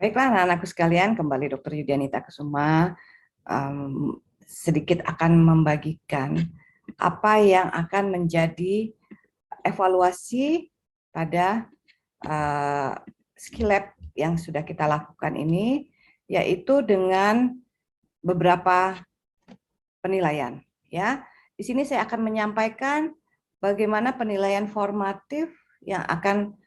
Baiklah anak-anakku sekalian, kembali Dr. Yudianita Kusuma sedikit akan membagikan apa yang akan menjadi evaluasi pada skill lab yang sudah kita lakukan ini, yaitu dengan beberapa penilaian. Ya, di sini saya akan menyampaikan bagaimana penilaian formatif yang akan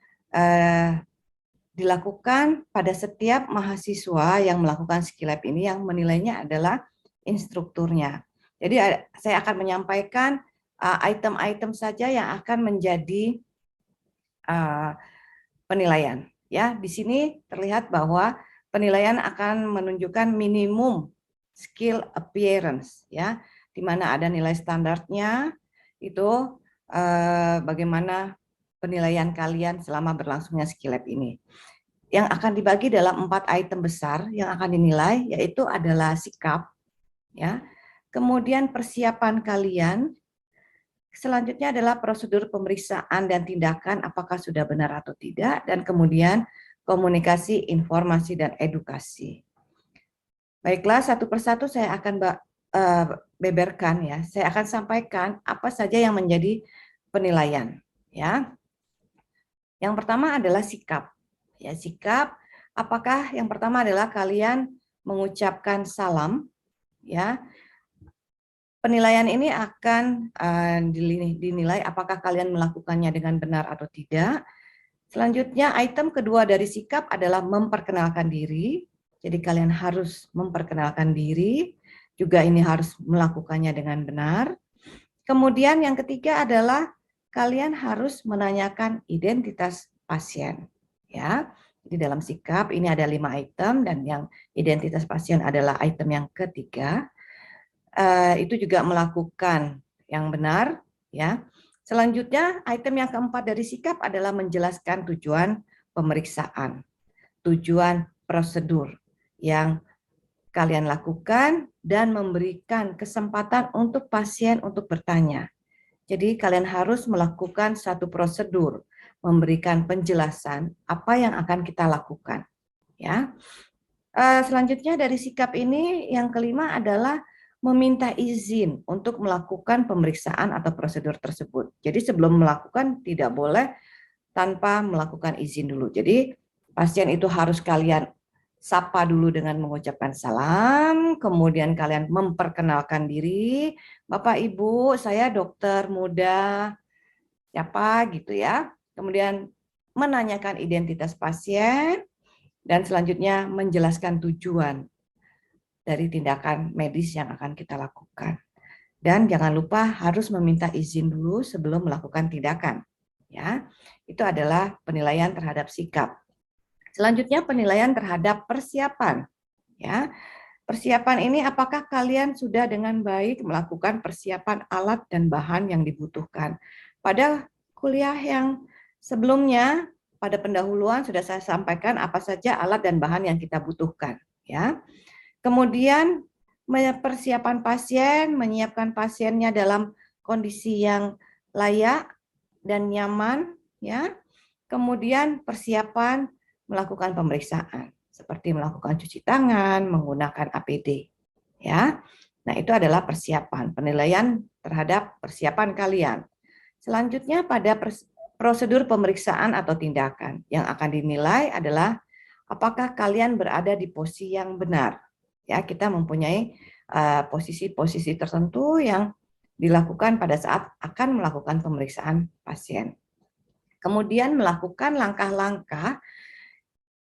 dilakukan pada setiap mahasiswa yang melakukan skill lab ini, yang menilainya adalah instrukturnya. Jadi saya akan menyampaikan item-item saja yang akan menjadi penilaian. Ya, di sini terlihat bahwa penilaian akan menunjukkan minimum skill appearance, ya, di mana ada nilai standarnya itu bagaimana penilaian kalian selama berlangsungnya skill lab ini. Yang akan dibagi dalam 4 item besar yang akan dinilai, yaitu adalah sikap, ya, kemudian persiapan kalian, selanjutnya adalah prosedur pemeriksaan dan tindakan apakah sudah benar atau tidak, dan kemudian komunikasi, informasi, dan edukasi. Baiklah, satu persatu saya akan beberkan, ya. Saya akan sampaikan apa saja yang menjadi penilaian, ya. Yang pertama adalah sikap. Ya, sikap, apakah yang pertama adalah kalian mengucapkan salam, ya. Penilaian ini akan dinilai apakah kalian melakukannya dengan benar atau tidak. Selanjutnya, item kedua dari sikap adalah memperkenalkan diri. Jadi kalian harus memperkenalkan diri, juga ini harus melakukannya dengan benar. Kemudian yang ketiga adalah kalian harus menanyakan identitas pasien, ya. Jadi dalam sikap ini ada 5 item, dan yang identitas pasien adalah item yang ketiga. Itu juga melakukan yang benar, ya. Selanjutnya, item yang keempat dari sikap adalah menjelaskan tujuan pemeriksaan, tujuan prosedur yang kalian lakukan, dan memberikan kesempatan untuk pasien untuk bertanya. Jadi kalian harus melakukan satu prosedur, memberikan penjelasan apa yang akan kita lakukan, ya. Selanjutnya dari sikap ini yang kelima adalah meminta izin untuk melakukan pemeriksaan atau prosedur tersebut. Jadi sebelum melakukan tidak boleh tanpa melakukan izin dulu. Jadi pasien itu harus kalian sapa dulu dengan mengucapkan salam, kemudian kalian memperkenalkan diri, Bapak Ibu, saya dokter muda, siapa gitu ya. Kemudian menanyakan identitas pasien, dan selanjutnya menjelaskan tujuan dari tindakan medis yang akan kita lakukan. Dan jangan lupa harus meminta izin dulu sebelum melakukan tindakan. Ya, itu adalah penilaian terhadap sikap. Selanjutnya penilaian terhadap persiapan. Ya, persiapan ini apakah kalian sudah dengan baik melakukan persiapan alat dan bahan yang dibutuhkan. Pada kuliah yang sebelumnya, pada pendahuluan sudah saya sampaikan apa saja alat dan bahan yang kita butuhkan. Ya, kemudian persiapan pasien, menyiapkan pasiennya dalam kondisi yang layak dan nyaman, ya. Kemudian persiapan melakukan pemeriksaan seperti melakukan cuci tangan, menggunakan APD, ya. Nah, itu adalah persiapan, penilaian terhadap persiapan kalian. Selanjutnya pada prosedur pemeriksaan atau tindakan yang akan dinilai adalah apakah kalian berada di posisi yang benar. Ya, kita mempunyai posisi-posisi tertentu yang dilakukan pada saat akan melakukan pemeriksaan pasien. Kemudian melakukan langkah-langkah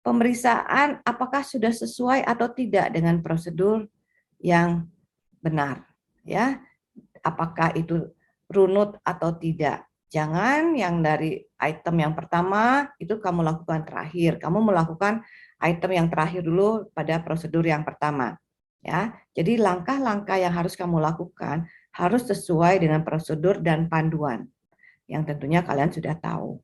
pemeriksaan apakah sudah sesuai atau tidak dengan prosedur yang benar, ya. Apakah itu runut atau tidak. Jangan yang dari item yang pertama itu kamu lakukan terakhir. Kamu melakukan item yang terakhir dulu pada prosedur yang pertama, ya. Jadi langkah-langkah yang harus kamu lakukan harus sesuai dengan prosedur dan panduan yang tentunya kalian sudah tahu.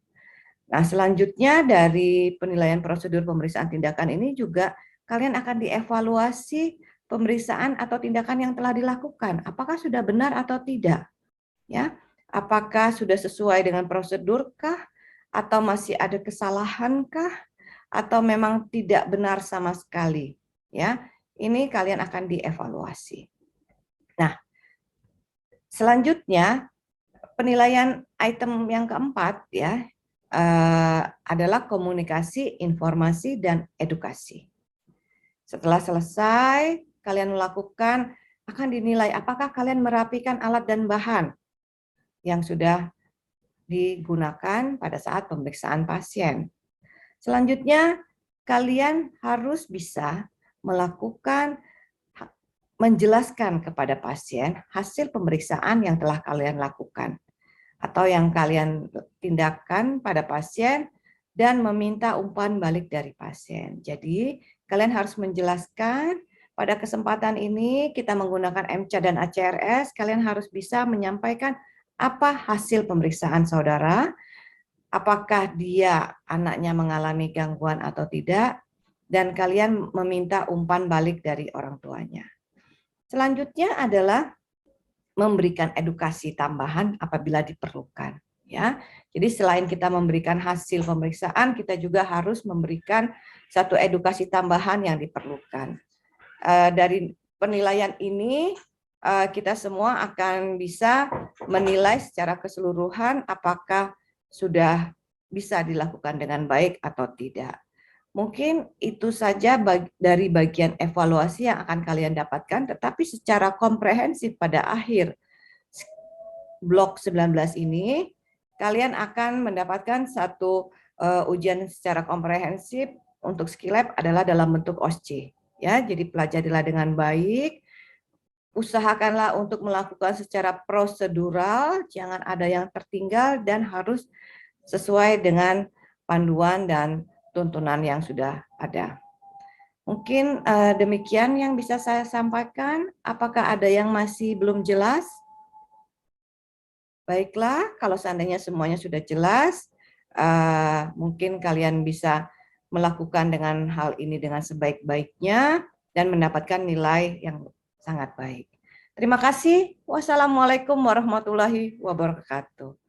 Nah, selanjutnya dari penilaian prosedur pemeriksaan tindakan ini juga kalian akan dievaluasi pemeriksaan atau tindakan yang telah dilakukan. Apakah sudah benar atau tidak? Ya, apakah sudah sesuai dengan prosedurkah? Atau masih ada kesalahankah? atau memang tidak benar sama sekali, ya. Ini kalian akan dievaluasi. Nah, selanjutnya penilaian item yang keempat ya adalah komunikasi, informasi, dan edukasi. Setelah selesai, kalian melakukan, akan dinilai apakah kalian merapikan alat dan bahan yang sudah digunakan pada saat pemeriksaan pasien. Selanjutnya, kalian harus bisa melakukan menjelaskan kepada pasien hasil pemeriksaan yang telah kalian lakukan atau yang kalian tindakan pada pasien dan meminta umpan balik dari pasien. Jadi, kalian harus menjelaskan pada kesempatan ini kita menggunakan MCA dan ACRS, kalian harus bisa menyampaikan apa hasil pemeriksaan saudara, apakah dia anaknya mengalami gangguan atau tidak, dan kalian meminta umpan balik dari orang tuanya. Selanjutnya adalah memberikan edukasi tambahan apabila diperlukan, ya. Jadi selain kita memberikan hasil pemeriksaan, kita juga harus memberikan satu edukasi tambahan yang diperlukan. Dari penilaian ini kita semua akan bisa menilai secara keseluruhan apakah sudah bisa dilakukan dengan baik atau tidak. Mungkin itu saja dari bagian evaluasi yang akan kalian dapatkan, tetapi secara komprehensif pada akhir blok 19 ini, kalian akan mendapatkan satu ujian secara komprehensif untuk skill lab adalah dalam bentuk OSCE. Ya, jadi pelajarilah dengan baik, usahakanlah untuk melakukan secara prosedural, jangan ada yang tertinggal dan harus sesuai dengan panduan dan tuntunan yang sudah ada. Mungkin demikian yang bisa saya sampaikan. Apakah ada yang masih belum jelas? Baiklah, kalau seandainya semuanya sudah jelas, mungkin kalian bisa melakukan dengan hal ini dengan sebaik-baiknya dan mendapatkan nilai yang sangat baik. Terima kasih. Wassalamualaikum warahmatullahi wabarakatuh.